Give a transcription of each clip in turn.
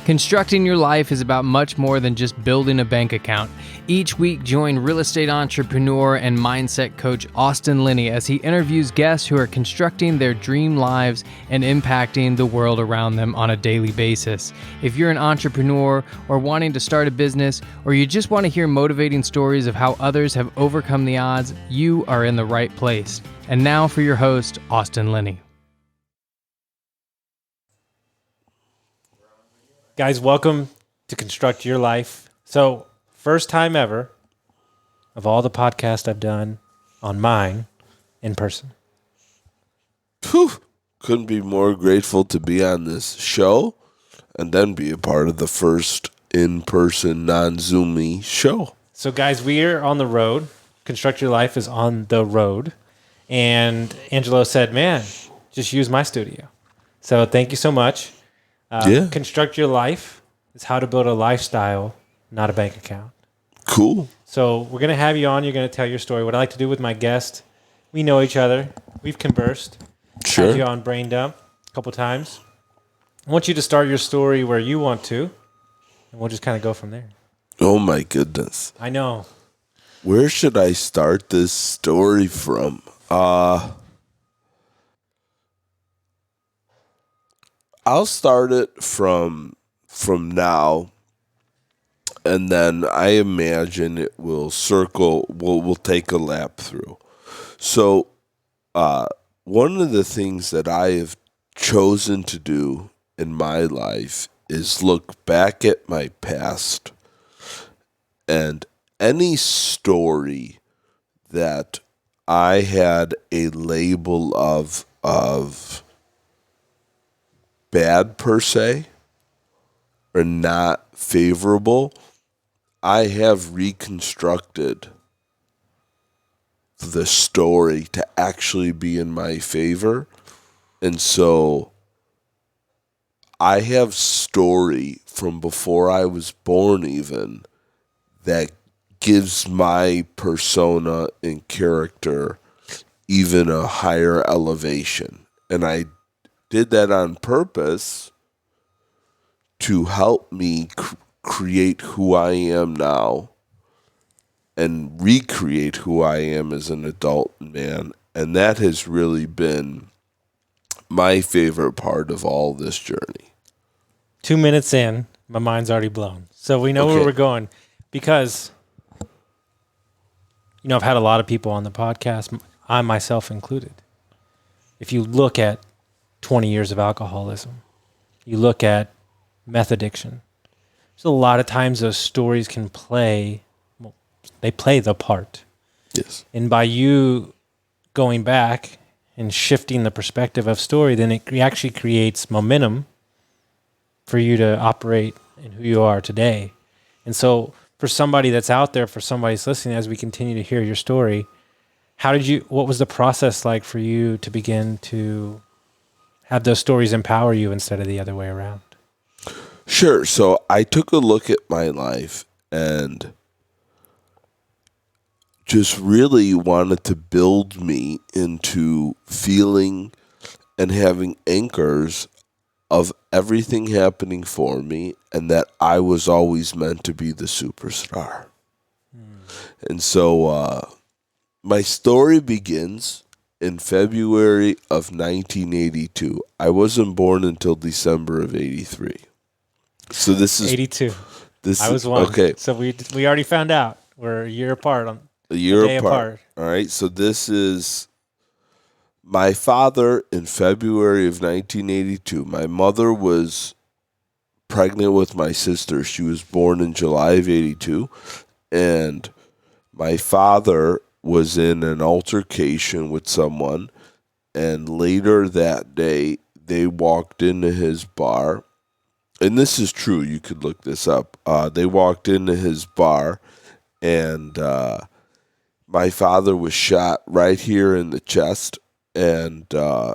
Constructing your life is about much more than just building a bank account. Each week, join real estate entrepreneur and mindset coach Austin Linney as he interviews guests who are constructing their dream lives and impacting the world around them on a daily basis. If you're an entrepreneur or wanting to start a business, or you just want to hear motivating stories of how others have overcome the odds, you are in the right place. And now for your host, Austin Linney. Guys, welcome to Construct Your Life. So, first time ever of all the podcasts I've done on mine in person. Whew. Couldn't be more grateful to be on this show and then be a part of the first in-person, non-Zoomy show. So, guys, we are on the road. Construct Your Life is on the road. And Angelo said, man, just use my studio. So, thank you so much. Construct Your Life is how to build a lifestyle, not a bank account. Cool. So we're going to have you on. You're going to tell your story. What I like to do with my guest, we know each other. We've conversed. Sure. Had you on Brain Dump a couple times. I want you to start your story where you want to, and we'll just kind of go from there. Oh, my goodness. I know. Where should I start this story from? I'll start it from now, and then I imagine it will circle. We'll take a lap through. So, one of the things that I have chosen to do in my life is look back at my past, and any story that I had a label of bad per se or not favorable, I have reconstructed the story to actually be in my favor. And so I have story from before I was born even that gives my persona and character even a higher elevation. And I did that on purpose to help me create who I am now and recreate who I am as an adult man. And that has really been my favorite part of all this journey. 2 minutes in, my mind's already blown. So we know where we're going because, you know, I've had a lot of people on the podcast, I myself included. If you look at 20 years of alcoholism, you look at meth addiction, so a lot of times those stories can play, well, they play the part. Yes. And by you going back and shifting the perspective of story, then it actually creates momentum for you to operate in who you are today. And so for somebody that's out there, for somebody that's listening, as we continue to hear your story, what was the process like for you to begin to have those stories empower you instead of the other way around? Sure. So I took a look at my life and just really wanted to build me into feeling and having anchors of everything happening for me and that I was always meant to be the superstar. And so my story begins in February of 1982. I wasn't born until December of 83. So this is 82. I was one. Okay. So we already found out we're a year apart. A day apart. All right. So this is my father in February of 1982. My mother was pregnant with my sister. She was born in July of 82. And my father was in an altercation with someone, and later that day they walked into his bar, and this is true, you could look this up. They walked into his bar, and my father was shot right here in the chest, and the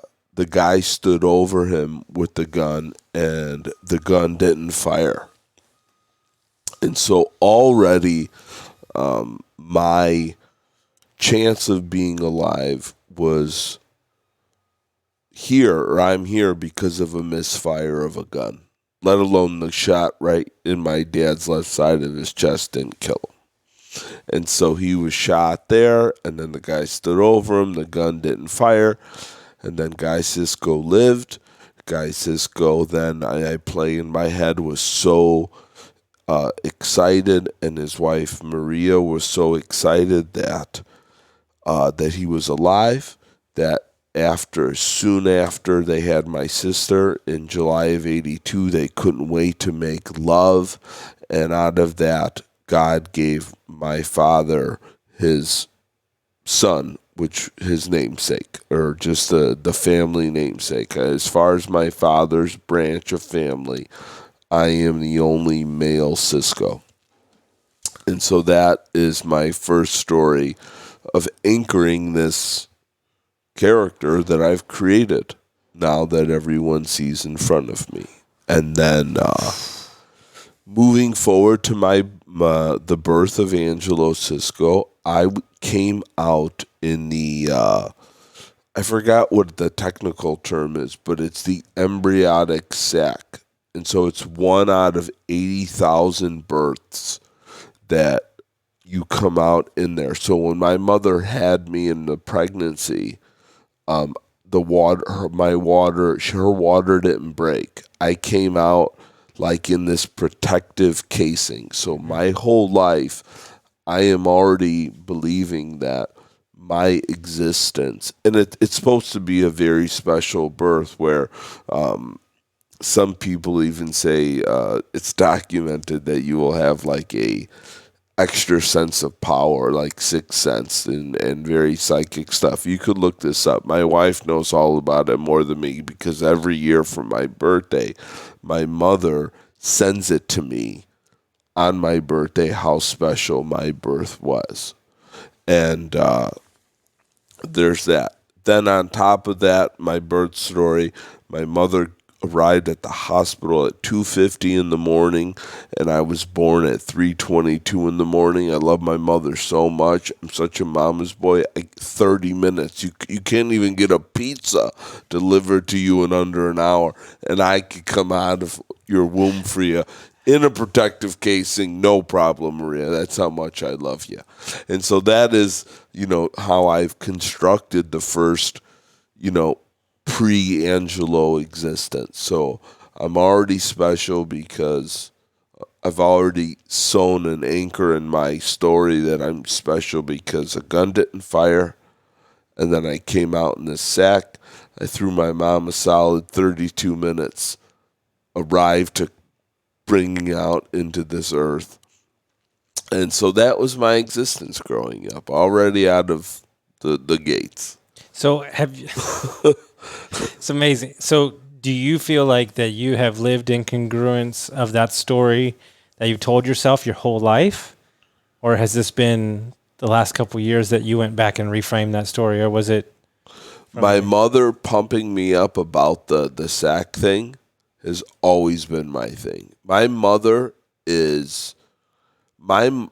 guy stood over him with the gun, and the gun didn't fire. And so already my chance of being alive was here, or I'm here because of a misfire of a gun. let alone the shot right in my dad's left side of his chest didn't kill him. And so he was shot there, and then the guy stood over him. The gun didn't fire, and then Guy Sisco lived. Guy Sisco, then I play in my head, was so excited, and his wife Maria was so excited that that he was alive, that soon after they had my sister in July of 82, they couldn't wait to make love. And out of that, God gave my father his son, which his namesake, or just the family namesake. As far as my father's branch of family, I am the only male Sisco. And so that is my first story of anchoring this character that I've created now that everyone sees in front of me. And then moving forward to the birth of Angelo Sisco, I came out in the, I forgot what the technical term is, but it's the embryonic sac. And so it's 1 out of 80,000 births that you come out in there. So when my mother had me in the pregnancy, her water didn't break. I came out like in this protective casing. So my whole life, I am already believing that my existence, and it's supposed to be a very special birth where some people even say it's documented that you will have like a extra sense of power, like sixth sense and very psychic stuff. You could look this up. My wife knows all about it more than me because every year for my birthday, my mother sends it to me on my birthday how special my birth was. And there's that. Then on top of that, my birth story, my mother arrived at the hospital at 2:50 in the morning, and I was born at 3:22 in the morning. I love my mother so much. I'm such a mama's boy. 30 minutes. You can't even get a pizza delivered to you in under an hour, and I could come out of your womb for you in a protective casing, no problem, Maria. That's how much I love you. And so that is, how I've constructed the first, pre-Angelo existence. So I'm already special because I've already sewn an anchor in my story that I'm special because a gun didn't fire, and then I came out in this sack. I threw my mom a solid 32 minutes, arrived to bringing out into this earth. And so that was my existence growing up, already out of the gates. So it's amazing. So do you feel like that you have lived in congruence of that story that you've told yourself your whole life? Or has this been the last couple of years that you went back and reframed that story? Or was it? My mother pumping me up about the sack thing has always been my thing. My mother is an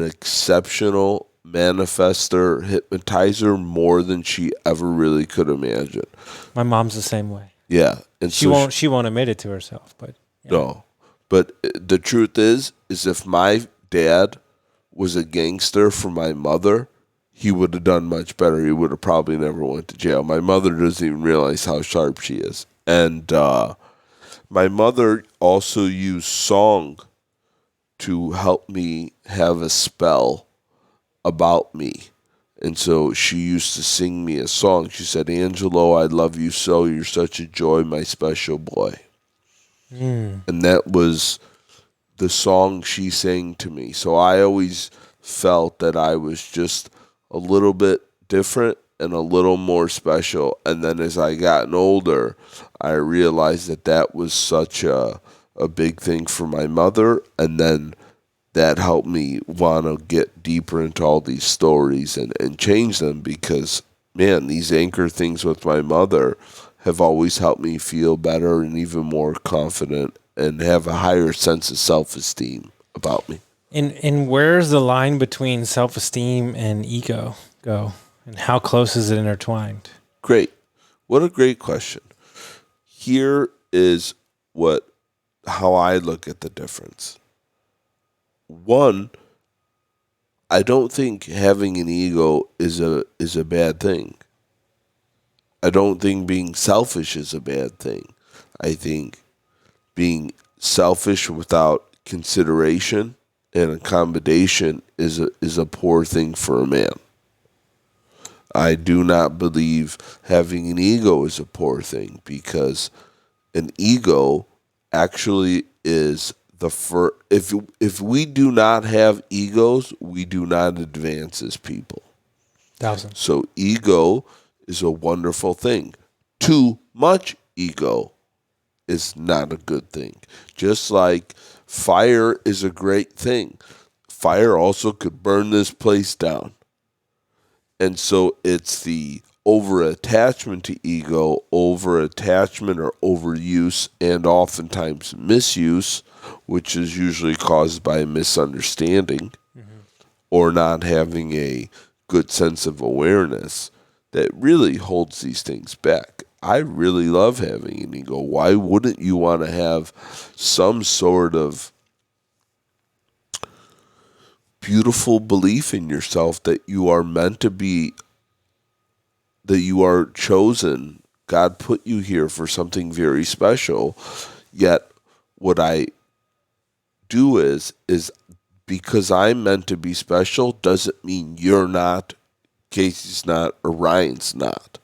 exceptional manifester, hypnotizer, more than she ever really could imagine. My mom's the same way. Yeah, and she won't admit it to herself, but yeah. No. But the truth is if my dad was a gangster for my mother, he would have done much better. He would have probably never went to jail. My mother doesn't even realize how sharp she is. And my mother also used song to help me have a spell about me. And so she used to sing me a song. She said, "Angelo, I love you so. You're such a joy, my special boy." And that was the song she sang to me. So I always felt that I was just a little bit different and a little more special. And then as I gotten older, I realized that was such a big thing for my mother. And then that helped me want to get deeper into all these stories and change them because, man, these anchor things with my mother have always helped me feel better and even more confident and have a higher sense of self-esteem about me. And where's the line between self-esteem and ego go? And how close is it intertwined? Great. What a great question. Here is how I look at the difference. One, I don't think having an ego is a bad thing. I don't think being selfish is a bad thing. I think being selfish without consideration and accommodation is a poor thing for a man. I do not believe having an ego is a poor thing, because an ego actually is the first. If we do not have egos, we do not advance as people. 1,000. So ego is a wonderful thing. Too much ego is not a good thing. Just like fire is a great thing, fire also could burn this place down. And so it's the over-attachment to ego, over-attachment or overuse, and oftentimes misuse, which is usually caused by misunderstanding or not having a good sense of awareness, that really holds these things back. I really love having an ego. Why wouldn't you want to have some sort of beautiful belief in yourself that you are meant to be, that you are chosen? God put you here for something very special. Yet what I do is because I'm meant to be special doesn't mean you're not, Casey's not, or Ryan's not.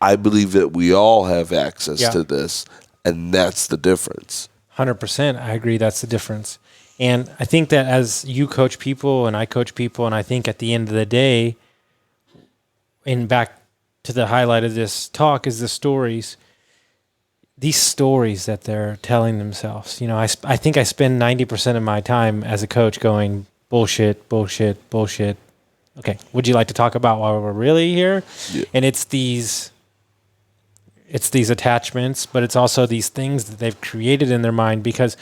I believe that we all have access to this, and that's the difference. 100%. I agree. That's the difference. And I think that as you coach people and I coach people, and I think at the end of the day, and back to the highlight of this talk, is the stories, these stories that they're telling themselves. You know, I think I spend 90% of my time as a coach going, bullshit, bullshit, bullshit. Okay, would you like to talk about why we're really here? Yeah. And it's these attachments, but it's also these things that they've created in their mind. Because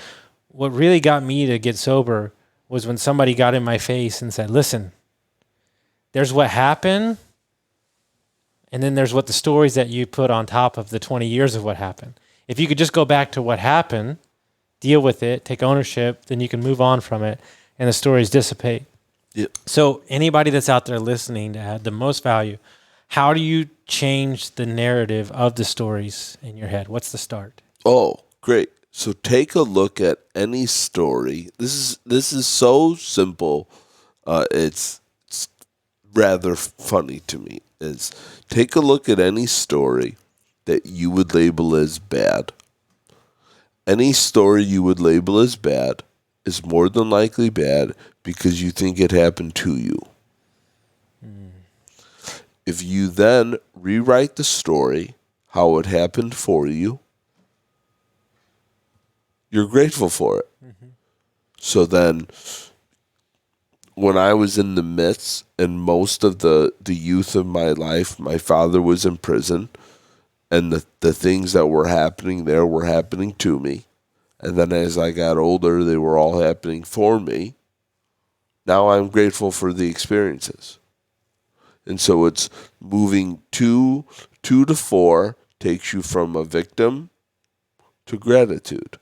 what really got me to get sober was when somebody got in my face and said, listen, there's what happened, and then there's what the stories that you put on top of the 20 years of what happened. If you could just go back to what happened, deal with it, take ownership, then you can move on from it, and the stories dissipate. Yep. So anybody that's out there listening to add the most value, how do you change the narrative of the stories in your head? What's the start? Oh, great. So take a look at any story. This is so simple. It's rather funny to me. Is take a look at any story that you would label as bad. Any story you would label as bad is more than likely bad because you think it happened to you. If you then rewrite the story how it happened for you, you're grateful for it. So then, when I was in the midst and most of the youth of my life, my father was in prison, and the things that were happening there were happening to me. And then as I got older, they were all happening for me. Now I'm grateful for the experiences. And so it's moving 2 to 4 takes you from a victim to gratitude.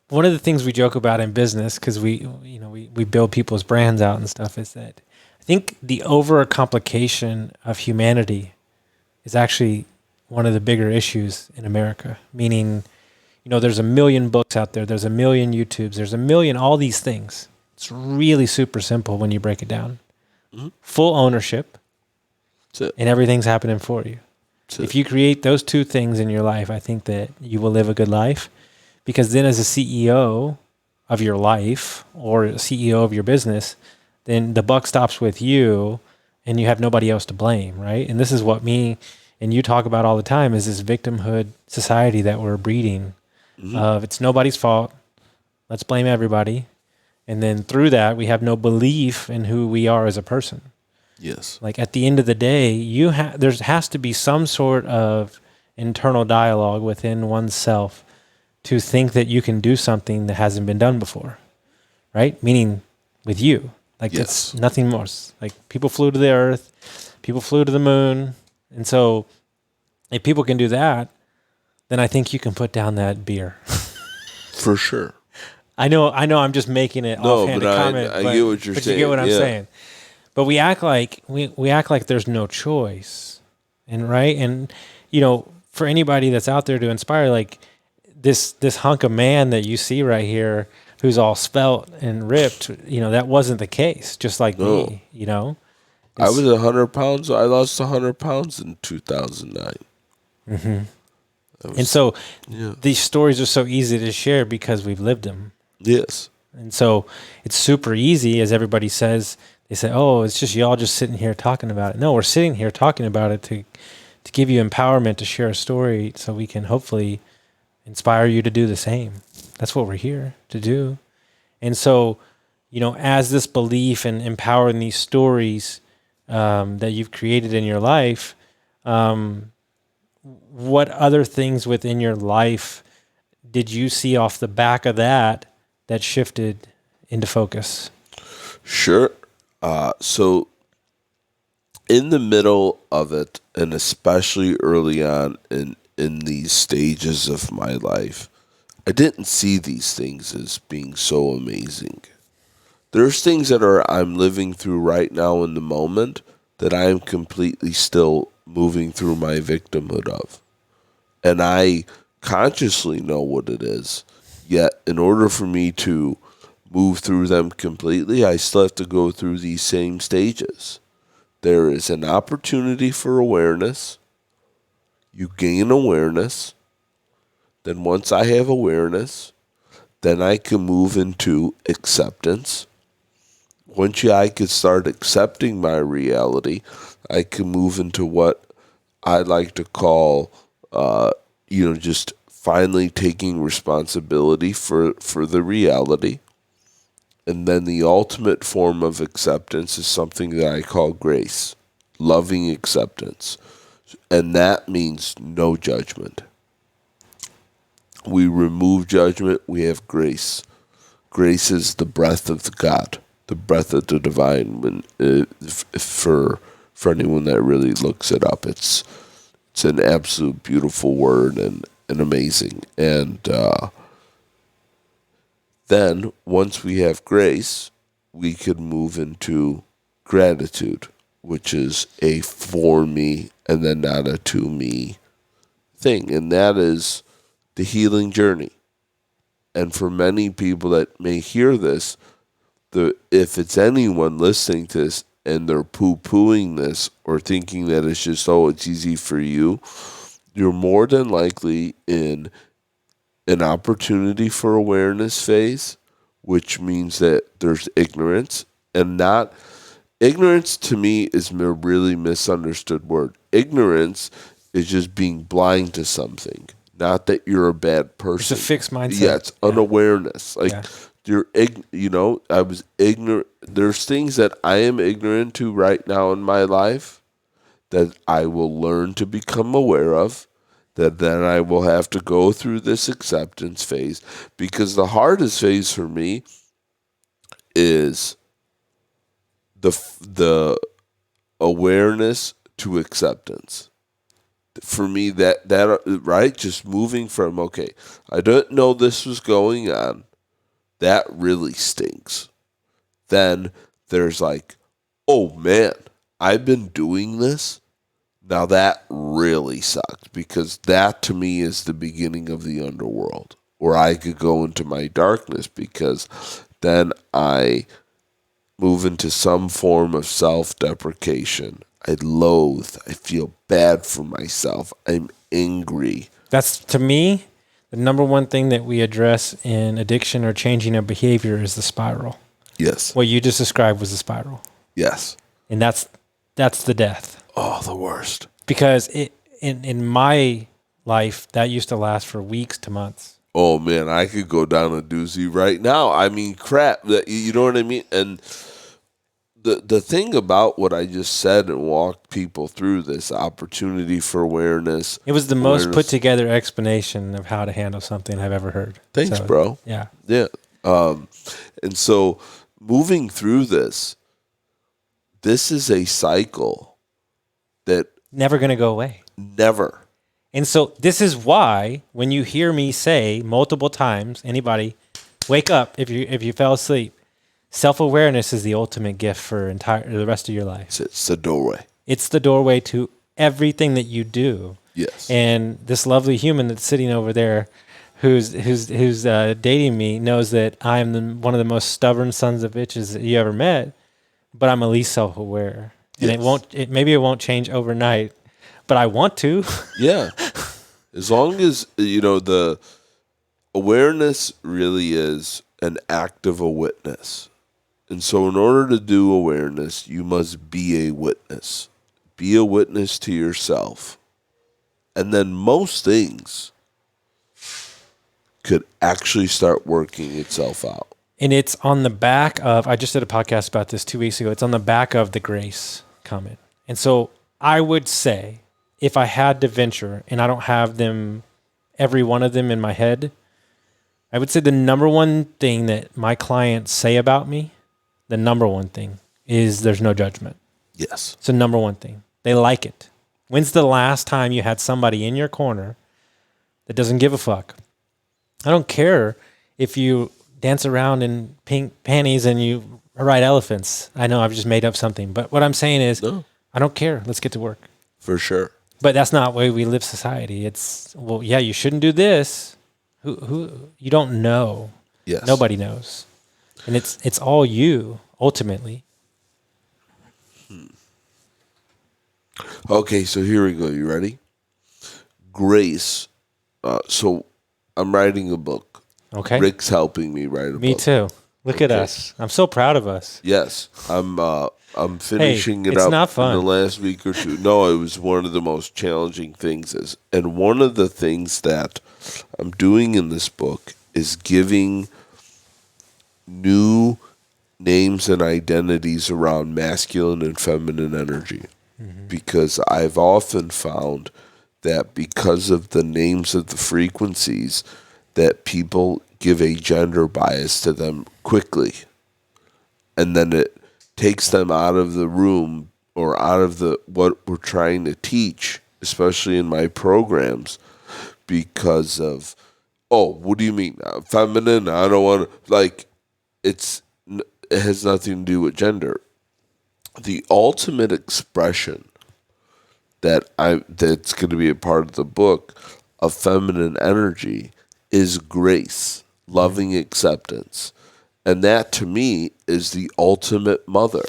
One of the things we joke about in business, because we build people's brands out and stuff, is that I think the overcomplication of humanity is actually one of the bigger issues in America. Meaning, there's a million books out there, there's a million YouTubes, there's a million all these things. It's really super simple when you break it down. Full ownership, and everything's happening for you. If you create those two things in your life, I think that you will live a good life. Because then as a CEO of your life or a CEO of your business, then the buck stops with you and you have nobody else to blame, right? And this is what me and you talk about all the time, is this victimhood society that we're breeding of it's nobody's fault, let's blame everybody. And then through that, we have no belief in who we are as a person. Yes. Like at the end of the day, there has to be some sort of internal dialogue within oneself to think that you can do something that hasn't been done before, right? Meaning with you. Like, it's nothing more. Like, people flew to the earth, people flew to the moon, And so if people can do that, then I think you can put down that beer. For sure. I know I'm just making it offhanded comment. I get what you're saying. But you get what I'm saying. But we act like we act like there's no choice. And right? And for anybody that's out there to inspire, like this hunk of man that you see right here who's all svelte and ripped, that wasn't the case, just like me, I was 100 pounds. I lost 100 pounds in 2009. And so these stories are so easy to share because we've lived them. Yes. And so it's super easy, as everybody says. They say, oh, it's just y'all just sitting here talking about it. No, we're sitting here talking about it to give you empowerment to share a story so we can hopefully inspire you to do the same. That's what we're here to do. And so, as this belief and empowering these stories that you've created in your life, what other things within your life did you see off the back of that shifted into focus? Sure. So in the middle of it, and especially early on in these stages of my life, I didn't see these things as being so amazing. There's things that I'm living through right now in the moment that I am completely still moving through my victimhood of. And I consciously know what it is. Yet, in order for me to move through them completely, I still have to go through these same stages. There is an opportunity for awareness. You gain awareness. Then once I have awareness, then I can move into acceptance. Once I could start accepting my reality, I can move into what I like to call, just finally taking responsibility for the reality. And then the ultimate form of acceptance is something that I call grace, loving acceptance. And that means no judgment. We remove judgment, we have grace. Grace is the breath of God, the breath of the divine. For anyone that really looks it up, it's an absolute beautiful word and amazing. And then once we have grace, we can move into gratitude, which is a for me and then not a to me thing. And that is the healing journey. And for many people that may hear this, if it's anyone listening to this and they're poo-pooing this or thinking that it's just, it's easy for you, you're more than likely in an opportunity for awareness phase, which means that there's ignorance. And ignorance to me is a really misunderstood word. Ignorance is just being blind to something. Not that you're a bad person. It's a fixed mindset. Yeah, it's unawareness. You're I was ignorant. There's things that I am ignorant to right now in my life that I will learn to become aware of, that then I will have to go through this acceptance phase. Because the hardest phase for me is the awareness to acceptance. For me, that right, just moving from, okay, I didn't know this was going on. That really stinks. Then there's like, oh man, I've been doing this. Now that really sucked, because that to me is the beginning of the underworld, where I could go into my darkness, because then I move into some form of self-deprecation. I loathe. I feel bad for myself. I'm angry. That's, to me, the number one thing that we address in addiction or changing a behavior is the spiral. Yes. What you just described was the spiral. Yes. And that's the death. Oh, the worst. Because in my life, that used to last for weeks to months. Oh, man, I could go down a doozy right now. I mean, crap. You know what I mean? And the thing about what I just said and walked people through this opportunity for awareness. It was the most put together explanation of how to handle something I've ever heard. Thanks, bro. Yeah. Yeah. And so moving through this is a cycle that never going to go away. Never. And so this is why when you hear me say multiple times, anybody, wake up if you fell asleep. Self-awareness is the ultimate gift for the rest of your life. It's the doorway. It's the doorway to everything that you do. Yes. And this lovely human that's sitting over there, who's dating me, knows that I am one of the most stubborn sons of bitches that you ever met. But I'm at least self-aware, and Yes. maybe it won't change overnight, but I want to. Yeah. As long as, the awareness really is an act of a witness. And so in order to do awareness, you must be a witness. Be a witness to yourself. And then most things could actually start working itself out. And it's on the back of, I just did a podcast about this 2 weeks ago. It's on the back of the grace comment. And so I would say, if I had to venture, and I don't have them, every one of them in my head, I would say the number one thing that my clients say about me, the number one thing is there's no judgment. Yes. It's the number one thing. They like it. When's the last time you had somebody in your corner that doesn't give a fuck? I don't care if you dance around in pink panties and you ride elephants. I know I've just made up something, but what I'm saying is, I don't care. Let's get to work. For sure. But that's not the way we live society. It's, well, yeah, you shouldn't do this. Who you don't know. Yes. Nobody knows. And it's all you, ultimately. Okay, so here we go. You ready? Grace. So I'm writing a book. Okay. Rick's helping me write a book. Me too. Look at us. I'm so proud of us. Yes. I'm finishing it it's up not fun. in the last week or two. No, it was one of the most challenging things. And one of the things that I'm doing in this book is giving new names and identities around masculine and feminine energy. Mm-hmm. Because I've often found that because of the names of the frequencies, that people give a gender bias to them quickly. And then it takes them out of the room or out of what we're trying to teach, especially in my programs, because of, what do you mean? Feminine? I don't want to, it has nothing to do with gender. The ultimate expression that's going to be a part of the book of feminine energy is grace, loving acceptance. And that, to me, is the ultimate mother.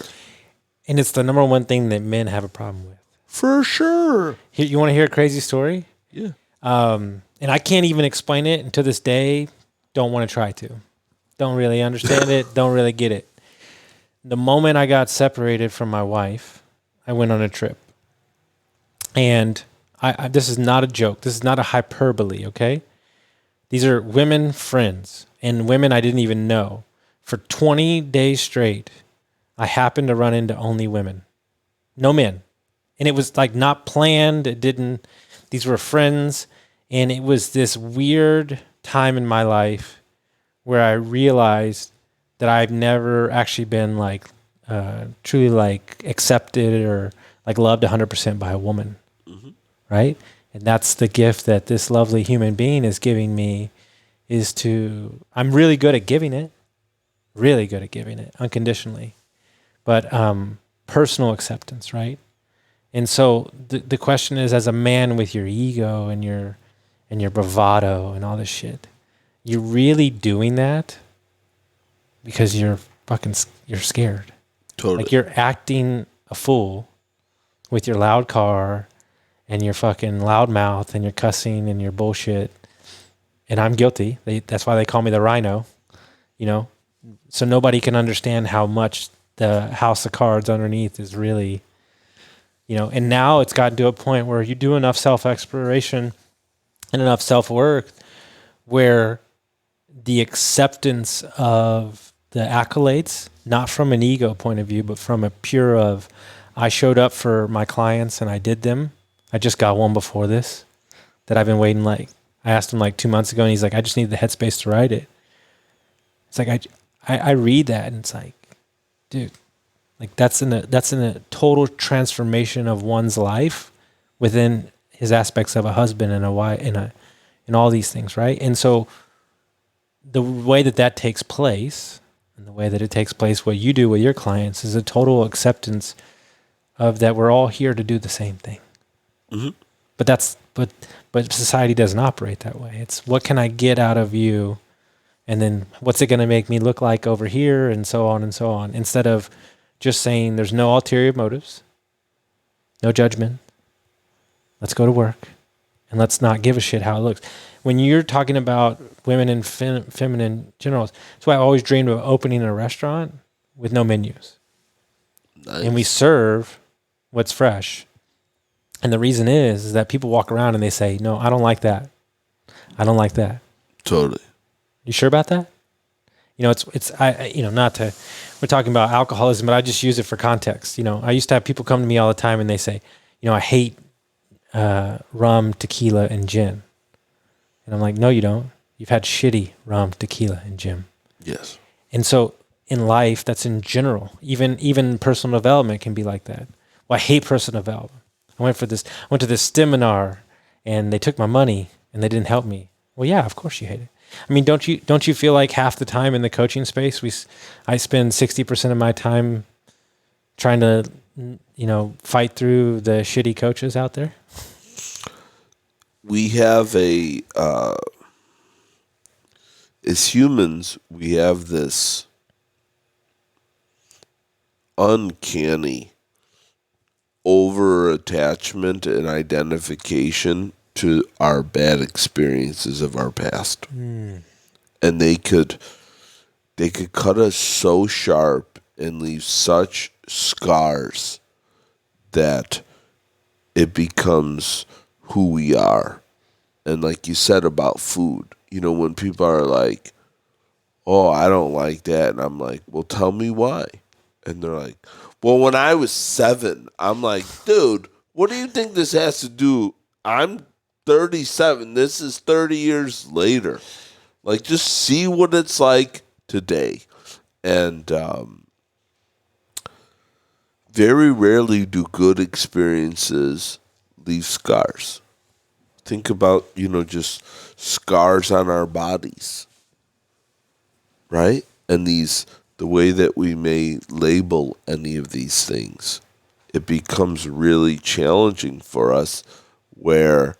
And it's the number one thing that men have a problem with. For sure. You want to hear a crazy story? Yeah. And I can't even explain it. And to this day, don't want to try to. Don't really understand it. Don't really get it. The moment I got separated from my wife, I went on a trip. And I this is not a joke. This is not a hyperbole, okay? These are women friends and women I didn't even know. For 20 days straight, I happened to run into only women. No men. And it was not planned. These were friends. And it was this weird time in my life where I realized that I've never actually been truly accepted or loved 100% by a woman. Mm-hmm. Right? And that's the gift that this lovely human being is giving me, I'm really good at giving it. Really good at giving it unconditionally. But personal acceptance, right? And so the question is, as a man with your ego and your bravado and all this shit, you're really doing that because you're scared. Totally. You're acting a fool with your loud car and your fucking loud mouth and your cussing and your bullshit. And I'm guilty. That's why they call me the rhino, so nobody can understand how much the house of cards underneath is really, and now it's gotten to a point where you do enough self-exploration and enough self-work where the acceptance of the accolades, not from an ego point of view, but from a pure of, I showed up for my clients and I did them. I just got one before this that I've been waiting. I asked him 2 months ago and he's like, I just need the headspace to write it. It's I read that and it's dude, that's in a total transformation of one's life within his aspects of a husband and a wife and all these things, right? And so the way that takes place, and the way that it takes place, what you do with your clients, is a total acceptance of that we're all here to do the same thing. Mm-hmm. But society doesn't operate that way. It's what can I get out of you, and then what's it going to make me look like over here, and so on and so on. Instead of just saying there's no ulterior motives, no judgment. Let's go to work, and let's not give a shit how it looks. When you're talking about women and feminine generals, that's why I always dreamed of opening a restaurant with no menus. Nice. And we serve what's fresh. And the reason is that people walk around and they say, no, I don't like that. I don't like that. Totally. You sure about that? We're talking about alcoholism, but I just use it for context. I used to have people come to me all the time and they say, I hate rum, tequila, and gin. And I'm like, no, you don't. You've had shitty rum, tequila, and gin. Yes. And so in life, that's in general. Even personal development can be like that. Well, I hate personal development. I went to this seminar and they took my money and they didn't help me. Well, yeah, of course you hate it. I mean, don't you feel like half the time in the coaching space, I spend 60% of my time trying to, fight through the shitty coaches out there? We have as humans, we have this uncanny over-attachment and identification to our bad experiences of our past. And they could cut us so sharp and leave such scars that it becomes who we are. And like you said about food, when people are like, oh, I don't like that. And I'm like, well, tell me why. And they're like, well, when I was 7, I'm like, dude, what do you think this has to do? I'm 37. This is 30 years later. Like, just see what it's like today. And very rarely do good experiences leave scars. Think about, just scars on our bodies, right? And the way that we may label any of these things, it becomes really challenging for us where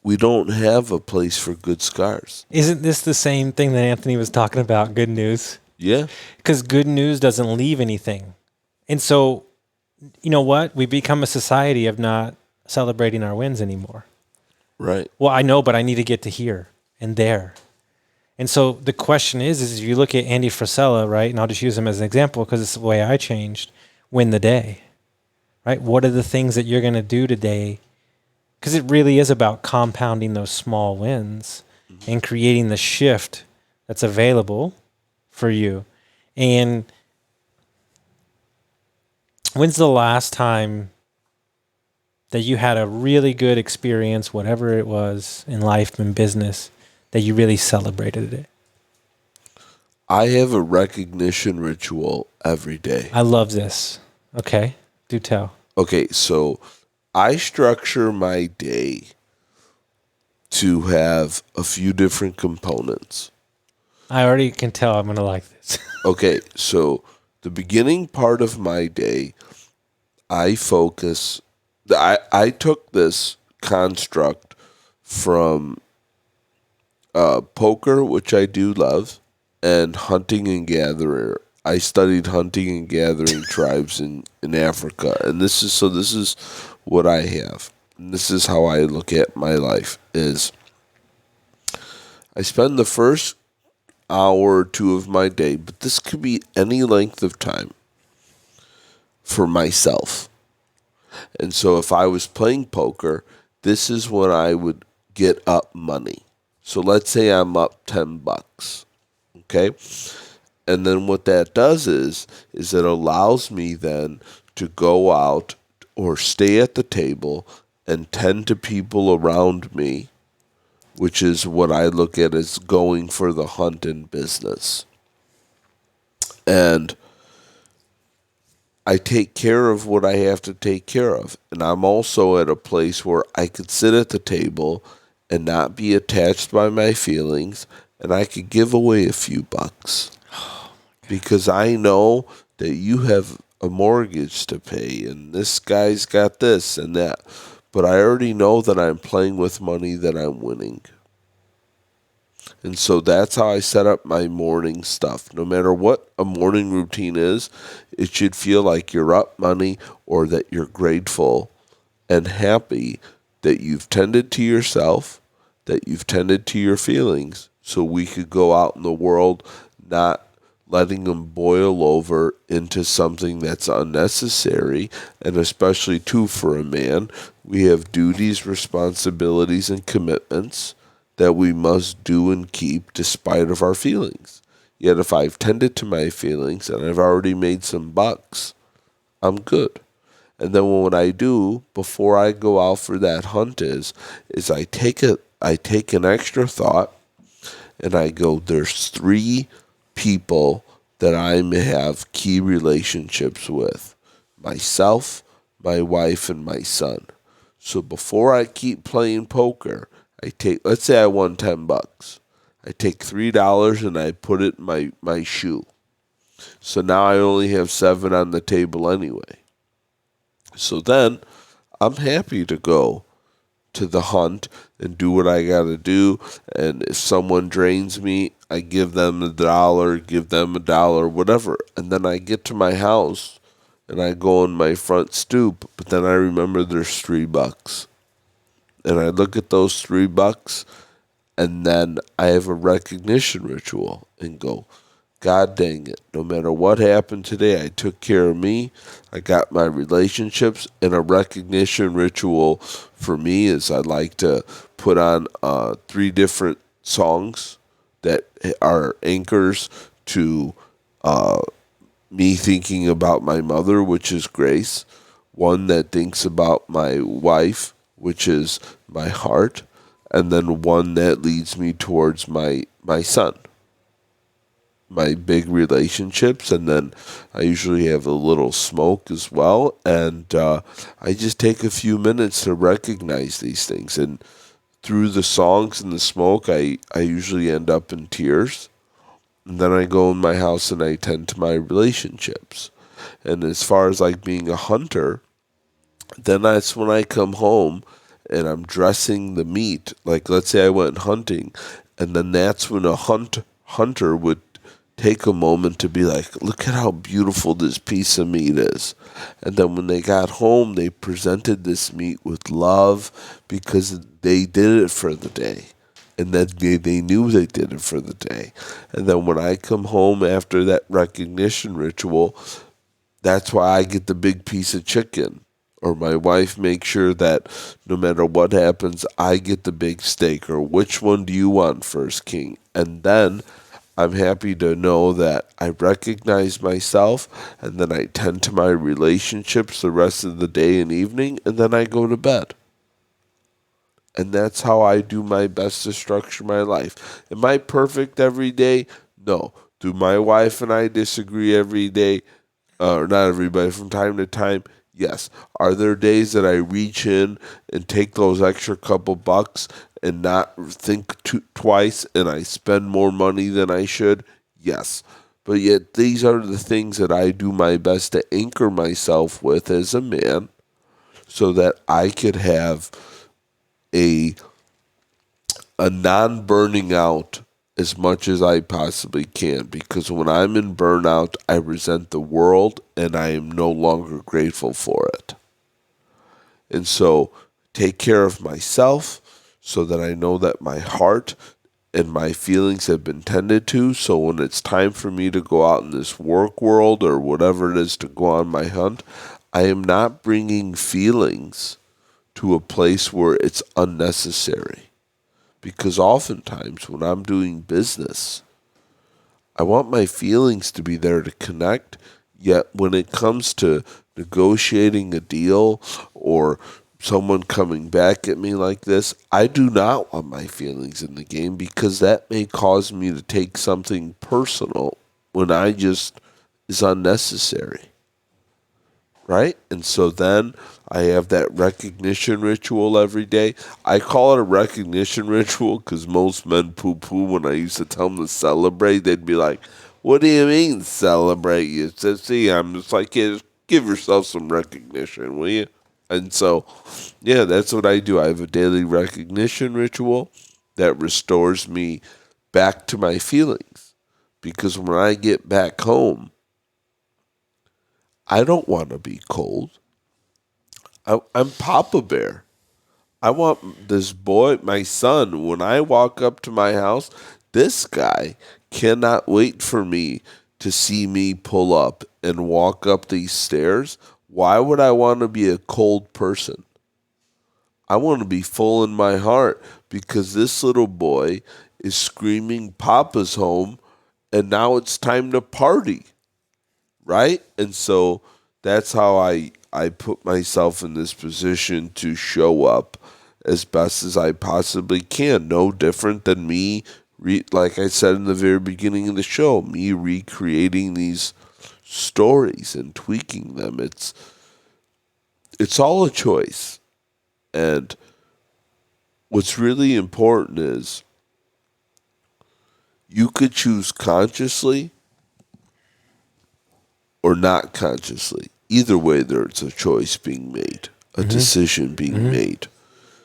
we don't have a place for good scars. Isn't this the same thing that Anthony was talking about, good news? Yeah. Because good news doesn't leave anything. And so, you know what? We become a society of not celebrating our wins anymore. Right. Well, I know, but I need to get to here and there. And so the question is if you look at Andy Frisella, right? And I'll just use him as an example because it's the way I changed. Win the day, right? What are the things that you're going to do today? Because it really is about compounding those small wins and creating the shift that's available for you. And when's the last time that you had a really good experience, whatever it was in life and business, that you really celebrated it? I have a recognition ritual every day. I love this. Okay, do tell. Okay, so I structure my day to have a few different components. I already can tell I'm going to like this. Okay, so the beginning part of my day, I focus. I took this construct from poker, which I do love, and hunting and gathering. I studied hunting and gathering tribes in Africa, and this is what I have. And this is how I look at my life: is I spend the first hour or two of my day, but this could be any length of time, for myself. And so if I was playing poker, this is when I would get up money. So let's say I'm up $10, okay? And then what that does is it allows me then to go out or stay at the table and tend to people around me, which is what I look at as going for the hunt in business. And I take care of what I have to take care of. And I'm also at a place where I could sit at the table and not be attached by my feelings, and I could give away a few bucks. Because I know that you have a mortgage to pay, and this guy's got this and that. But I already know that I'm playing with money, that I'm winning. And so that's how I set up my morning stuff. No matter what a morning routine is, it should feel like you're up money, or that you're grateful and happy that you've tended to yourself, that you've tended to your feelings, so we could go out in the world not letting them boil over into something that's unnecessary. And especially, too, for a man, we have duties, responsibilities, and commitments that we must do and keep despite of our feelings. Yet if I've tended to my feelings and I've already made some bucks, I'm good. And then what I do before I go out for that hunt is I take an extra thought, and I go, there's 3 people that I may have key relationships with: myself, my wife, and my son. So before I keep playing poker, let's say I won $10. I take $3 and I put it in my shoe. So now I only have 7 on the table anyway. So then I'm happy to go to the hunt and do what I got to do. And if someone drains me, I give them $1, give them $1, whatever. And then I get to my house and I go on my front stoop, but then I remember there's $3. And I look at those $3, and then I have a recognition ritual and go, God dang it, no matter what happened today, I took care of me, I got my relationships. And a recognition ritual for me is I like to put on 3 different songs that are anchors to me thinking about my mother, which is Grace, one that thinks about my wife, which is my heart, and then one that leads me towards my son, my big relationships. And then I usually have a little smoke as well, and I just take a few minutes to recognize these things. And through the songs and the smoke, I usually end up in tears. And then I go in my house and I tend to my relationships. And as far as like being a hunter, then that's when I come home and I'm dressing the meat. Like, let's say I went hunting, and then that's when a hunter would take a moment to be like, look at how beautiful this piece of meat is. And then when they got home, they presented this meat with love because they did it for the day. And then they knew they did it for the day. And then when I come home after that recognition ritual, that's why I get the big piece of chicken. Or my wife makes sure that no matter what happens, I get the big steak. Or which one do you want first, King? And then I'm happy to know that I recognize myself, and then I tend to my relationships the rest of the day and evening, and then I go to bed. And that's how I do my best to structure my life. Am I perfect every day? No. Do my wife and I disagree every day? Or not everybody, from time to time? Yes. Are there days that I reach in and take those extra couple bucks and not think twice, and I spend more money than I should? Yes. But yet these are the things that I do my best to anchor myself with as a man, so that I could have a non-burning out as much as I possibly can. Because when I'm in burnout, I resent the world and I am no longer grateful for it. And so take care of myself so that I know that my heart and my feelings have been tended to. So when it's time for me to go out in this work world or whatever it is to go on my hunt, I am not bringing feelings to a place where it's unnecessary. Because oftentimes when I'm doing business, I want my feelings to be there to connect. Yet when it comes to negotiating a deal or someone coming back at me like this, I do not want my feelings in the game, because that may cause me to take something personal when I just is unnecessary. right? And so then I have that recognition ritual every day. I call it a recognition ritual because most men poo-poo when I used to tell them to celebrate. They'd be like, what do you mean celebrate, you sissy? I'm just like, yeah, just give yourself some recognition, will you? And so, yeah, that's what I do. I have a daily recognition ritual that restores me back to my feelings. Because when I get back home, I don't want to be cold. I'm Papa Bear. I want this boy, my son, when I walk up to my house, this guy cannot wait for me to see me pull up and walk up these stairs. Why would I want to be a cold person? I want to be full in my heart because this little boy is screaming, Papa's home, and now it's time to party, right? And so that's how I put myself in this position to show up as best as I possibly can. No different than me, like I said in the very beginning of the show, me recreating these stories and tweaking them. It's all a choice. And what's really important is you could choose consciously or not consciously. Either way, there's a choice being made, a decision being made.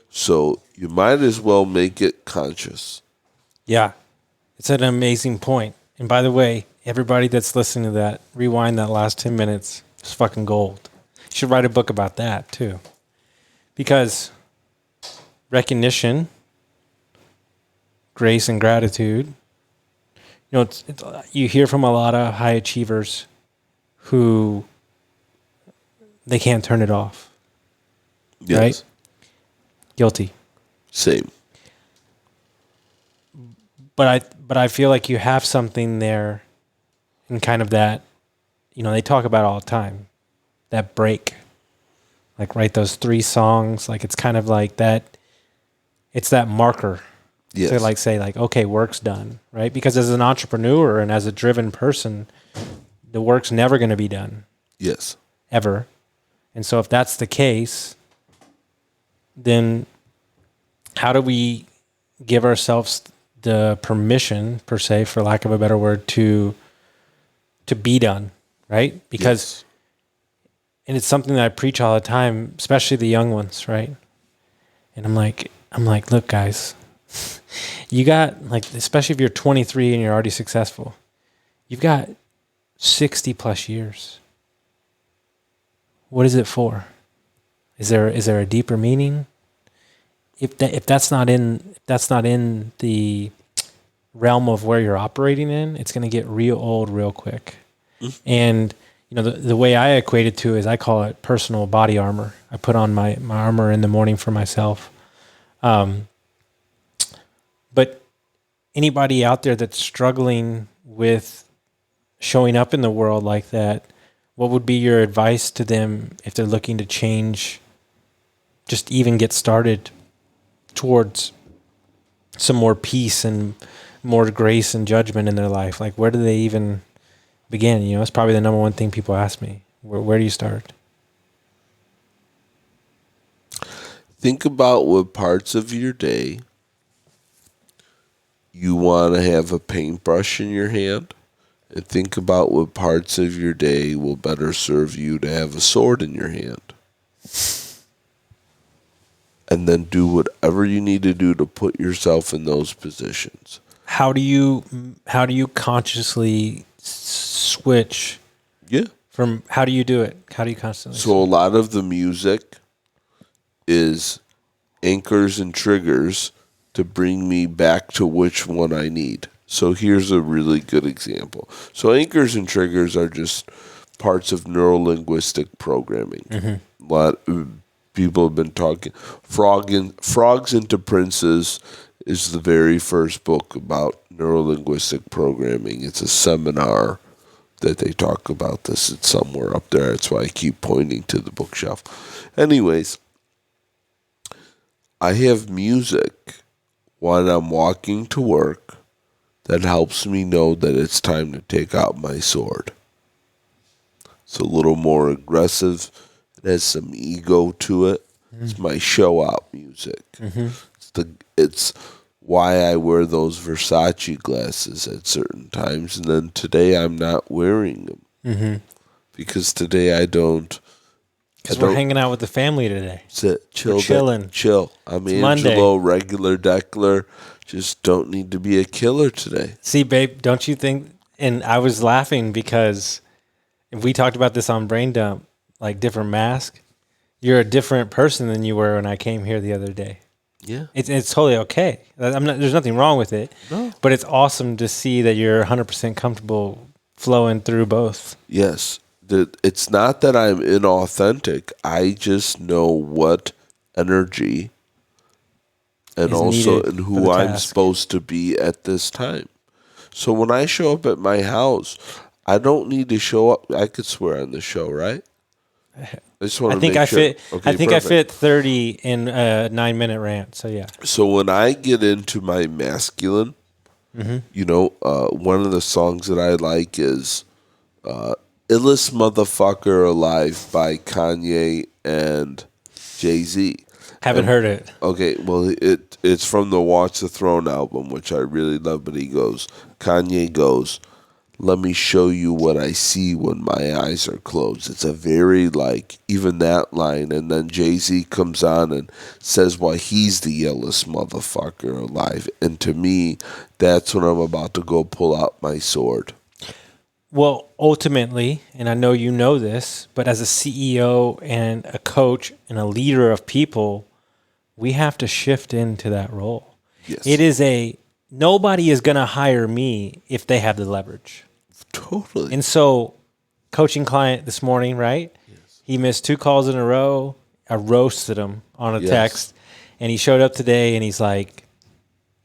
So you might as well make it conscious. Yeah, it's an amazing point. And by the way, everybody that's listening to that, rewind that last 10 minutes. It's fucking gold. You should write a book about that too. Because recognition, grace, and gratitude, you hear from a lot of high achievers who they can't turn it off. Yes. Right? Guilty. Same. But I feel like you have something there in kind of that, they talk about it all the time, that break. Like write those 3 songs. Like it's kind of like that. It's that marker Yes. to say okay, work's done, right? Because as an entrepreneur and as a driven person, the work's never going to be done. Yes. Ever. And so if that's the case, then how do we give ourselves the permission, per se, for lack of a better word, to be done, right? Because, and it's something that I preach all the time, especially the young ones, right? And I'm like, look, guys, you got especially if you're 23 and you're already successful, you've got 60 plus years. What is it for? Is there a deeper meaning? If that's not in the realm of where you're operating in, it's going to get real old real quick. And the way I equate it to is I call it personal body armor. I put on my armor in the morning for myself. But anybody out there that's struggling with showing up in the world like that, what would be your advice to them if they're looking to change, just even get started towards some more peace and more grace and judgment in their life? Like, where do they even begin? It's probably the number one thing people ask me. Where do you start? Think about what parts of your day you want to have a paintbrush in your hand, and think about what parts of your day will better serve you to have a sword in your hand. And then do whatever you need to do to put yourself in those positions. How do you consciously switch? Yeah. How do you do it? How do you constantly? So a lot of the music is anchors and triggers to bring me back to which one I need. So here's a really good example. So anchors and triggers are just parts of neurolinguistic programming. A lot of people have been talking. Frogs into Princes is the very first book about neurolinguistic programming. It's a seminar that they talk about this. It's somewhere up there. That's why I keep pointing to the bookshelf. Anyways, I have music when I'm walking to work that helps me know that it's time to take out my sword. It's a little more aggressive. It has some ego to it. It's my show out music. It's why I wear those Versace glasses at certain times, and then today I'm not wearing them because today I don't. Because we're hanging out with the family today. Sit, chill, we're chilling. Chill. I'm Angelo, Monday. regular deckler. Just don't need to be a killer today. See, babe, don't you think? And I was laughing because we talked about this on Brain Dump, like different mask. You're a different person than you were when I came here the other day. Yeah, it's totally okay. There's nothing wrong with it. No. But it's awesome to see that you're 100% comfortable flowing through both. Yes. It's not that I'm inauthentic. I just know what energy and also in who I'm supposed to be at this time. So when I show up at my house, I don't need to show up. I could swear on the show, right? I just want to make sure. I think I fit 30 in a 9-minute rant. So yeah. So when I get into my masculine, one of the songs that I like is "Illest Motherfucker Alive" by Kanye and Jay-Z. Haven't heard it. Okay, well, it's from the Watch the Throne album, which I really love, but Kanye goes, "Let me show you what I see when my eyes are closed." It's a very, even that line, and then Jay-Z comes on and says why he's the illest motherfucker alive, and to me, that's when I'm about to go pull out my sword. Well, ultimately, and I know you know this, but as a CEO and a coach and a leader of people, we have to shift into that role. Yes. It is nobody is going to hire me if they have the leverage. Totally. And so, coaching client this morning, right? Yes. He missed 2 calls in a row. I roasted him on a text, and he showed up today, and he's like,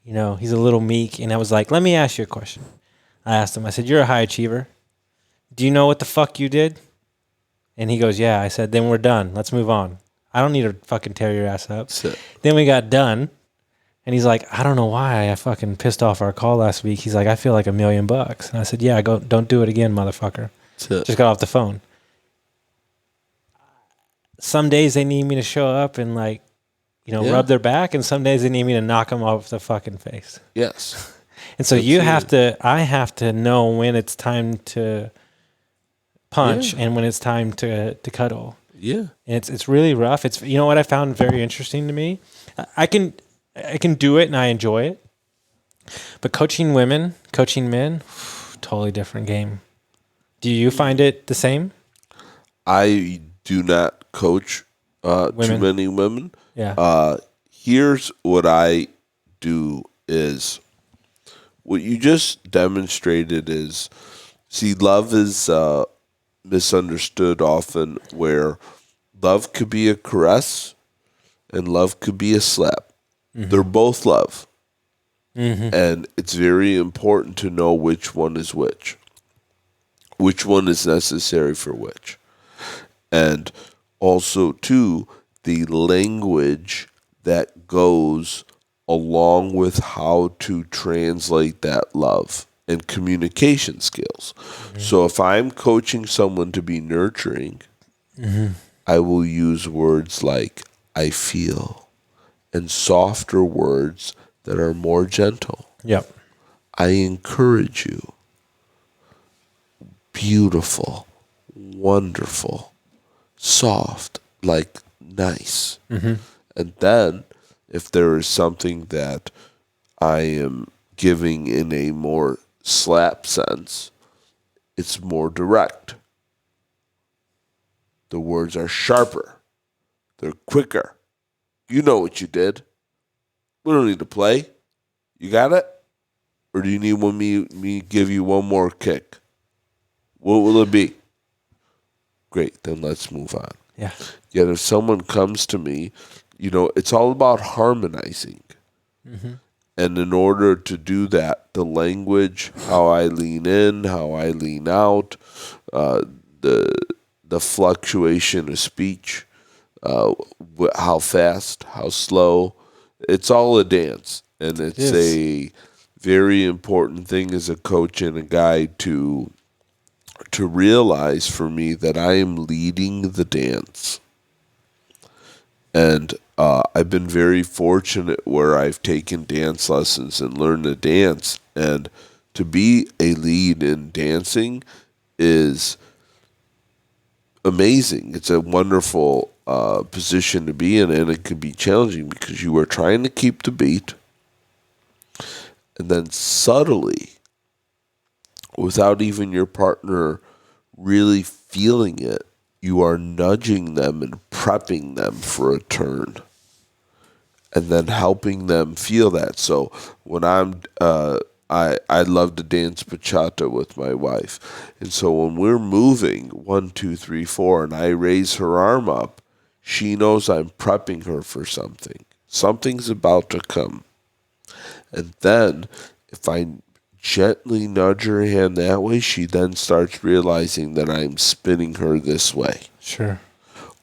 he's a little meek, and I was like, let me ask you a question. I asked him, I said, you're a high achiever. Do you know what the fuck you did? And he goes, yeah. I said, then we're done. Let's move on. I don't need to fucking tear your ass up. Then we got done. And he's like, I don't know why I fucking pissed off our call last week. He's like, I feel like $1 million. And I said, yeah, don't do it again, motherfucker. Just got off the phone. Some days they need me to show up and rub their back. And some days they need me to knock them off the fucking face. Yes. And so I have to know when it's time to punch and when it's time to cuddle. Yeah. And it's really rough. It's, what I found very interesting to me? I can do it and I enjoy it. But coaching women, coaching men, totally different game. Do you find it the same? I do not coach too many women. Yeah. Here's what I do is what you just demonstrated is, love is misunderstood often, where love could be a caress and love could be a slap. Mm-hmm. They're both love. Mm-hmm. And it's very important to know which one is which one is necessary for which. And also, too, the language that goes along with how to translate that love and communication skills. Mm-hmm. So if I'm coaching someone to be nurturing, I will use words like "I feel" and softer words that are more gentle. Yep. I encourage you. Beautiful, wonderful, soft, nice. Mm-hmm. And then if there is something that I am giving in a more slap sense, it's more direct. The words are sharper. They're quicker. You know what you did. We don't need to play. You got it? Or do you need me give you one more kick? What will it be? Great, then let's move on. Yeah. Yet if someone comes to me, it's all about harmonizing. Mm-hmm. And in order to do that, the language, how I lean in, how I lean out, the fluctuation of speech, how fast, how slow, it's all a dance. And it's a very important thing as a coach and a guide to to realize for me that I am leading the dance. And I've been very fortunate where I've taken dance lessons and learned to dance. And to be a lead in dancing is amazing. It's a wonderful position to be in, and it can be challenging because you are trying to keep the beat, and then subtly, without even your partner really feeling it, you are nudging them and prepping them for a turn, and then helping them feel that. So when I love to dance bachata with my wife. And so when we're moving 1, 2, 3, 4, and I raise her arm up, she knows I'm prepping her for something. Something's about to come. And then if I gently nudge her hand that way, she then starts realizing that I'm spinning her this way. Sure.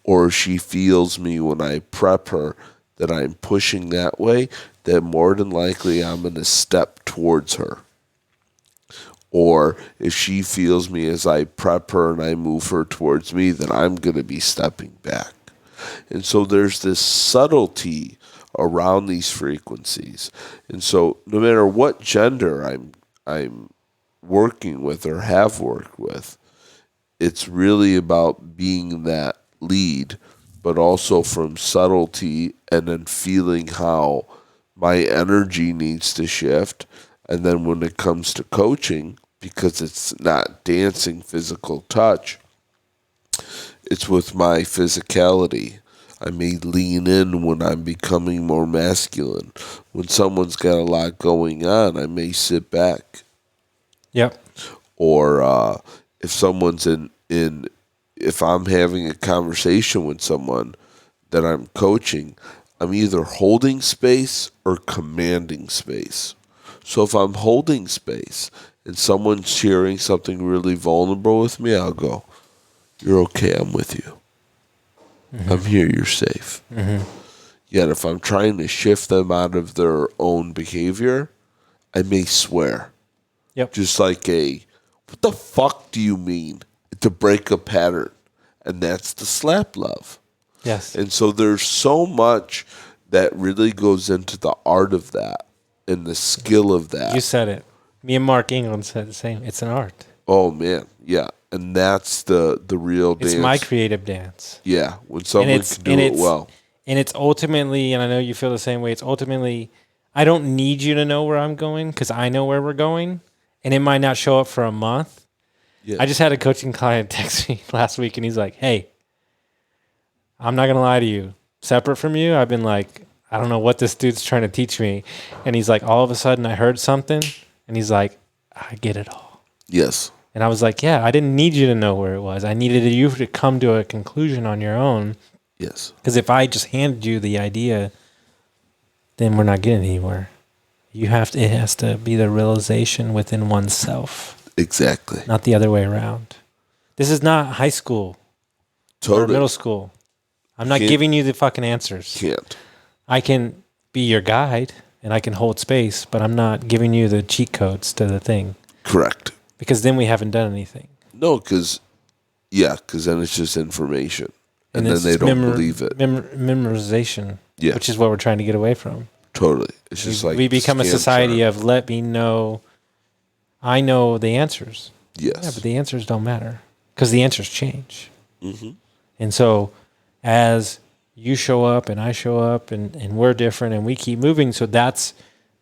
Or she feels me when I prep her that I'm pushing that way, that more than likely I'm going to step towards her. Or if she feels me as I prep her and I move her towards me, then I'm going to be stepping back. And so there's this subtlety around these frequencies. And so no matter what gender I'm working with or have worked with, it's really about being that lead, but also from subtlety and then feeling how my energy needs to shift. And then when it comes to coaching, because it's not dancing physical touch, it's with my physicality. I may lean in when I'm becoming more masculine. When someone's got a lot going on, I may sit back. Yep. Or if someone's if I'm having a conversation with someone that I'm coaching, I'm either holding space or commanding space. So if I'm holding space and someone's sharing something really vulnerable with me, I'll go, "You're okay, I'm with you. Mm-hmm. I'm here, you're safe." Mm-hmm. Yet if I'm trying to shift them out of their own behavior, I may swear. Yep. Just like what the fuck do you mean? To break a pattern. And that's the slap love. Yes. And so there's so much that really goes into the art of that and the skill of that. You said it. Me and Mark England said the same. It's an art. Oh, man. Yeah. And that's the real dance. It's my creative dance. Yeah. When someone can do it well. And it's ultimately, and I know you feel the same way, it's ultimately, I don't need you to know where I'm going because I know where we're going. And it might not show up for a month. Yeah. I just had a coaching client text me last week, and he's like, "Hey, I'm not going to lie to you. Separate from you, I've been like, I don't know what this dude's trying to teach me." And he's like, all of a sudden I heard something, and he's like, "I get it all." Yes. And I was like, yeah, I didn't need you to know where it was. I needed you to come to a conclusion on your own. Yes. Because if I just handed you the idea, then we're not getting anywhere. It has to be the realization within oneself. Exactly. Not the other way around. This is not high school or middle school. I'm not giving you the fucking answers. Can't. I can be your guide and I can hold space, but I'm not giving you the cheat codes to the thing. Correct. Because then we haven't done anything. No, because then it's just information. And then they don't believe it. Memorization, which is what we're trying to get away from. Totally. It's just we become a society of let me know. I know the answers. Yes. Yeah, but the answers don't matter because the answers change. Mm-hmm. And so as you show up and I show up and we're different and we keep moving, so that's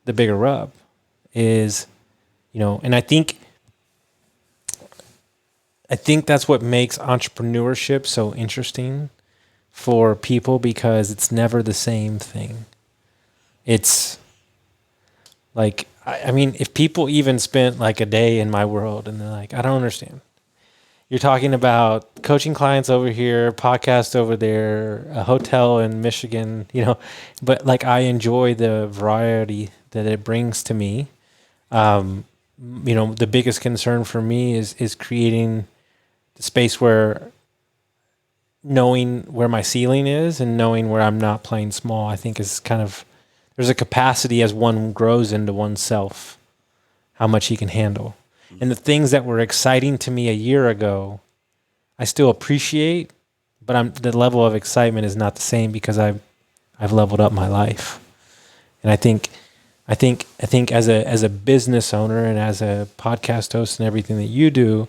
the bigger rub is, and I think that's what makes entrepreneurship so interesting for people because it's never the same thing. It's like, I mean, if people even spent like a day in my world and they're like, I don't understand. You're talking about coaching clients over here, podcast over there, a hotel in Michigan, but like I enjoy the variety that it brings to me. The biggest concern for me is creating the space where knowing where my ceiling is and knowing where I'm not playing small, I think is kind of, there's a capacity as one grows into oneself, how much he can handle. And the things that were exciting to me a year ago, I still appreciate, but the level of excitement is not the same because I've leveled up my life. And I think as a business owner and as a podcast host and everything that you do,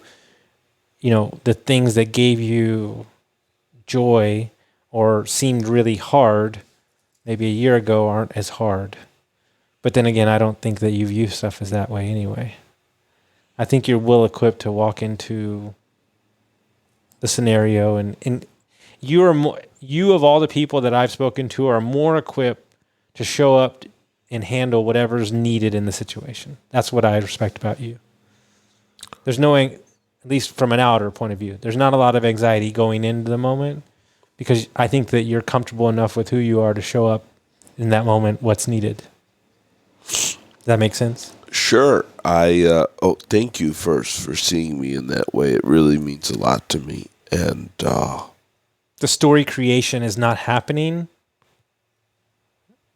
the things that gave you joy or seemed really hard maybe a year ago aren't as hard. But then again, I don't think that you view stuff as that way anyway. I think you're well equipped to walk into the scenario, and you of all the people that I've spoken to are more equipped to show up and handle whatever's needed in the situation. That's what I respect about you. There's no, at least from an outer point of view, there's not a lot of anxiety going into the moment because I think that you're comfortable enough with who you are to show up in that moment what's needed. Does that make sense? Sure. Thank you first for seeing me in that way. It really means a lot to me. And the story creation is not happening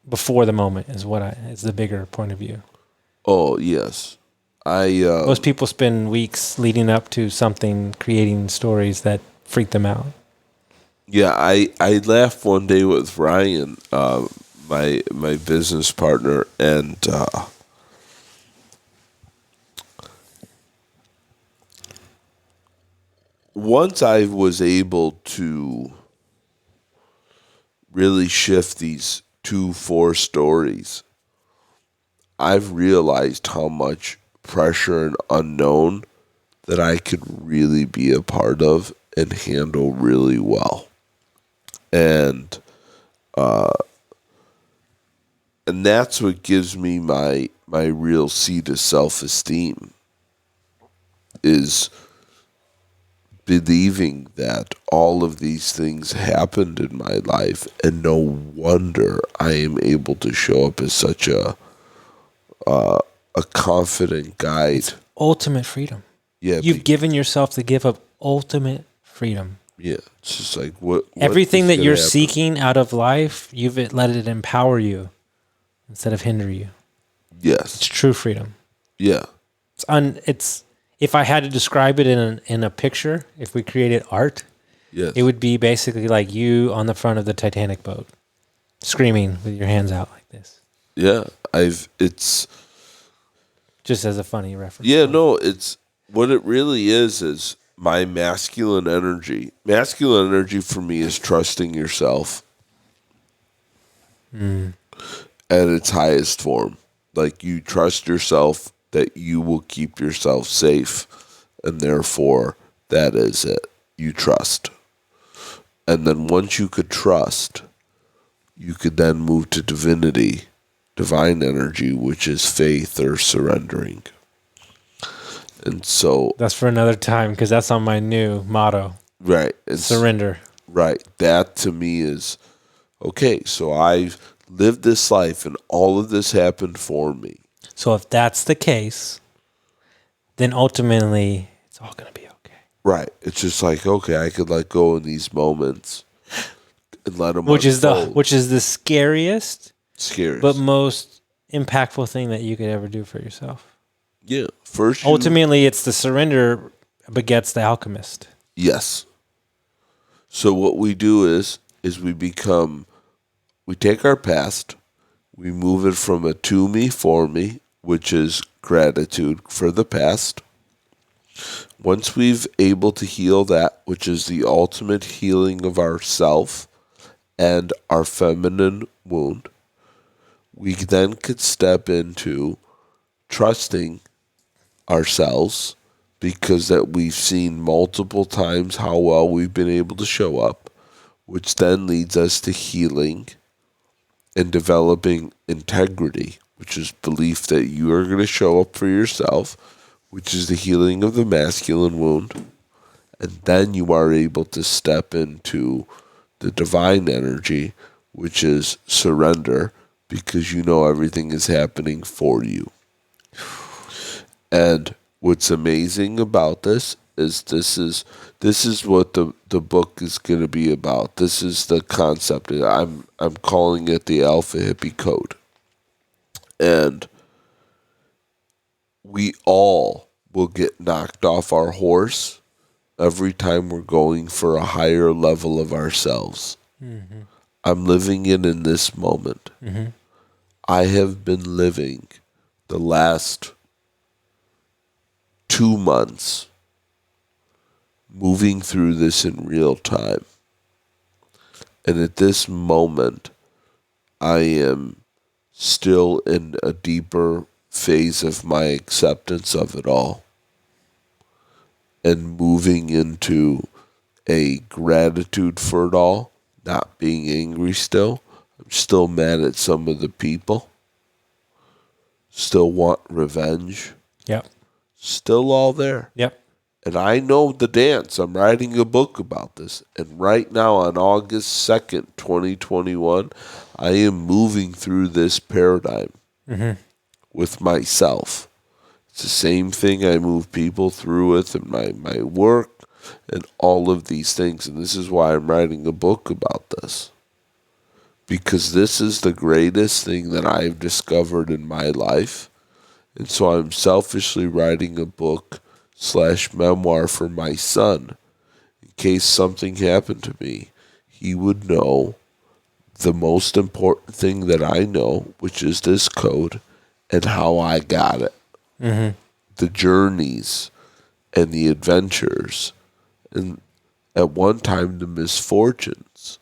before the moment is the bigger point of view. Oh, yes. Most people spend weeks leading up to something, creating stories that freak them out. Yeah, I laughed one day with Ryan, my business partner, and once I was able to really shift these 2-4 stories, I've realized how much pressure and unknown that I could really be a part of and handle really well. And that's what gives me my real seed of self-esteem, is believing that all of these things happened in my life, and no wonder I am able to show up as such a confident guide. It's ultimate freedom. Yeah, you've given yourself the gift of ultimate freedom. Yeah, it's just like what everything that you're seeking out of life, you've let it empower you instead of hinder you. Yes, it's true freedom. Yeah, it's if I had to describe it in a picture, if we created art, yes, it would be basically like you on the front of the Titanic boat, screaming with your hands out like this. Yeah, it's just as a funny reference. Yeah, no, it's what it really is my masculine energy. Masculine energy for me is trusting yourself at its highest form. Like, you trust yourself that you will keep yourself safe, and therefore that is it. You trust. And then once you could trust, you could then move to divinity, divine energy, which is faith or surrendering. And so that's for another time, because that's on my new motto. Right. Surrender. Right. That to me is, okay, so I've lived this life and all of this happened for me. So if that's the case, then ultimately it's all going to be okay. Right. It's just like, okay, I could let go in these moments and let them which unfold. Which is the scariest, but most impactful thing that you could ever do for yourself. Yeah. First, ultimately, it's the surrender begets the alchemist. Yes. So what we do is we take our past, we move it from a to me, for me, which is gratitude for the past. Once we've able to heal that, which is the ultimate healing of ourself and our feminine wound, we then could step into trusting ourselves, because that we've seen multiple times how well we've been able to show up, which then leads us to healing and developing integrity, which is belief that you are going to show up for yourself, which is the healing of the masculine wound. And then you are able to step into the divine energy, which is surrender, because you know everything is happening for you. And what's amazing about this is this is what the book is going to be about. This is the concept. I'm calling it the Alpha Hippie Code. And we all will get knocked off our horse every time we're going for a higher level of ourselves. Mm-hmm. I'm living it in this moment. Mm-hmm. I have been living the last 2 months moving through this in real time. And at this moment, I am still in a deeper phase of my acceptance of it all and moving into a gratitude for it all, not being angry still. I'm still mad at some of the people. Still want revenge. Yep. Still all there. Yep. And I know the dance. I'm writing a book about this. And right now on August 2nd, 2021, I am moving through this paradigm with myself. It's the same thing I move people through with in my work and all of these things. And this is why I'm writing a book about this. Because this is the greatest thing that I've discovered in my life. And so I'm selfishly writing a book / memoir for my son. In case something happened to me, he would know the most important thing that I know, which is this code and how I got it. Mm-hmm. The journeys and the adventures and at one time the misfortunes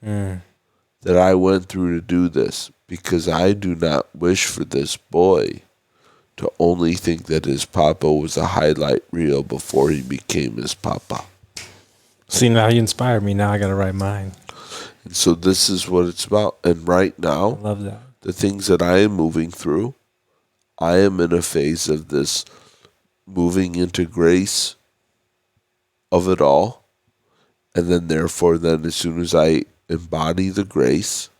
that I went through to do this, because I do not wish for this boy to only think that his papa was a highlight reel before he became his papa. See, now you inspired me. Now I got to write mine. And so this is what it's about. And right now, I love that. The things that I am moving through, I am in a phase of this moving into grace of it all. And then therefore, then as soon as I embody the grace,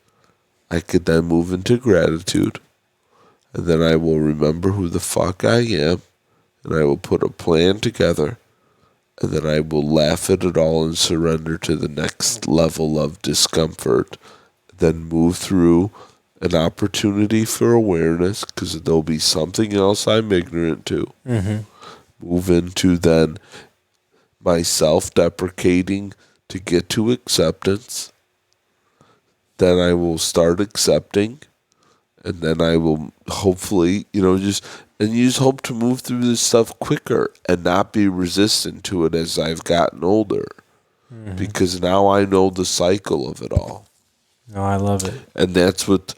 I could then move into gratitude. And then I will remember who the fuck I am. And I will put a plan together. And then I will laugh at it all and surrender to the next level of discomfort. Then move through an opportunity for awareness, because there'll be something else I'm ignorant to. Mm-hmm. Move into then my self-deprecating to get to acceptance. Then I will start accepting. And then I will hopefully, just hope to move through this stuff quicker and not be resistant to it as I've gotten older. Mm-hmm. Because now I know the cycle of it all. Oh, I love it. And that's what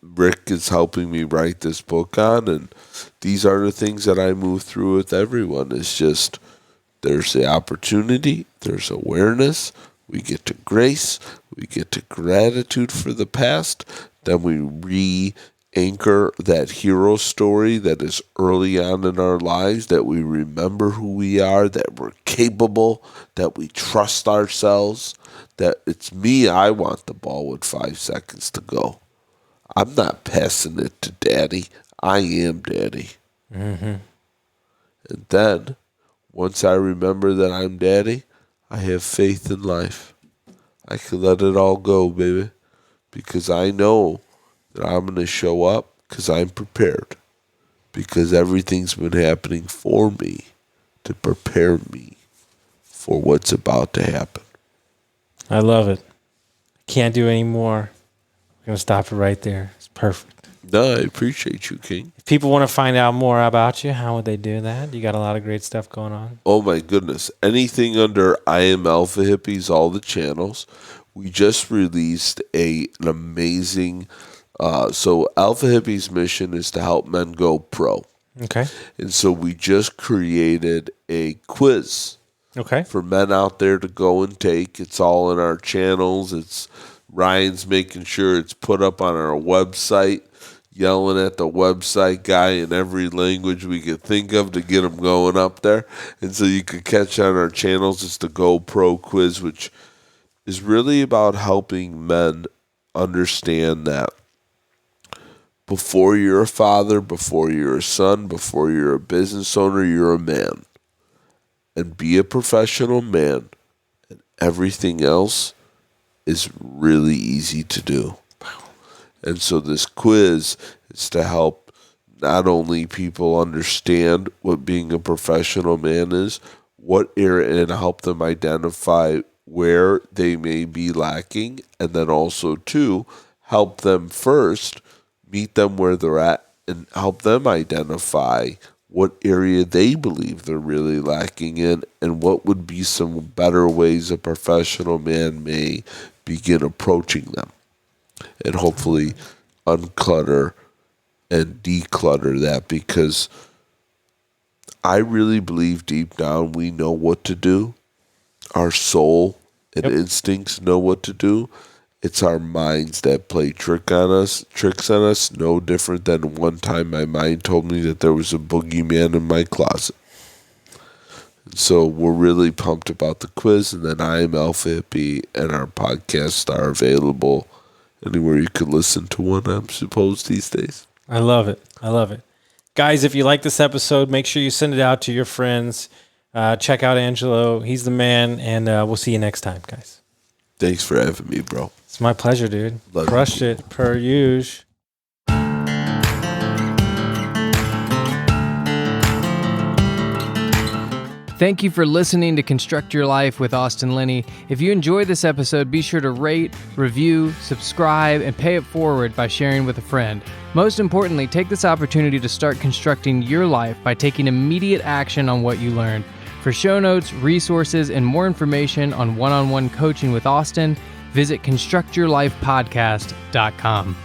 Rick is helping me write this book on. And these are the things that I move through with everyone. It's just, there's the opportunity, there's awareness, we get to grace, we get to gratitude for the past, then we re-anchor that hero story that is early on in our lives, that we remember who we are, that we're capable, that we trust ourselves, that it's me, I want the ball with 5 seconds to go. I'm not passing it to daddy. I am daddy. Mm-hmm. And then, once I remember that I'm daddy, I have faith in life. I can let it all go, baby. Because I know that I'm going to show up because I'm prepared. Because everything's been happening for me to prepare me for what's about to happen. I love it. Can't do any more. We're going to stop it right there. It's perfect. No, I appreciate you, King. If people want to find out more about you, how would they do that? You got a lot of great stuff going on. Oh, my goodness. Anything under I Am Alpha Hippies, all the channels. We just released an amazing... so Alpha Hippies' mission is to help men go pro. Okay. And so we just created a quiz. Okay. For men out there to go and take. It's all in our channels. It's Ryan's making sure it's put up on our website, yelling at the website guy in every language we could think of to get him going up there. And so you could catch on our channels. It's the Go Pro quiz, which is really about helping men understand that before you're a father, before you're a son, before you're a business owner, you're a man. And be a professional man, and everything else is really easy to do. And so this quiz is to help not only people understand what being a professional man is, what area, and help them identify where they may be lacking, and then also, two, help them first, meet them where they're at, and help them identify what area they believe they're really lacking in, and what would be some better ways a professional man may begin approaching them, and hopefully unclutter and declutter that, because I really believe deep down we know what to do. Our soul and instincts know what to do. It's our minds that play tricks on us, no different than one time my mind told me that there was a boogeyman in my closet. So we're really pumped about the quiz, and then I am Alpha Hippie, and our podcasts are available anywhere you could listen to one, I'm supposed, these days. I love it. I love it. Guys, if you like this episode, make sure you send it out to your friends. Check out Angelo. He's the man, and we'll see you next time, guys. Thanks for having me, bro. It's my pleasure, dude. Love Crushed you. it, per usual. Thank you for listening to Construct Your Life with Austin Linney. If you enjoyed this episode, be sure to rate, review, subscribe, and pay it forward by sharing with a friend. Most importantly, take this opportunity to start constructing your life by taking immediate action on what you learned. For show notes, resources, and more information on one-on-one coaching with Austin, visit constructyourlifepodcast.com.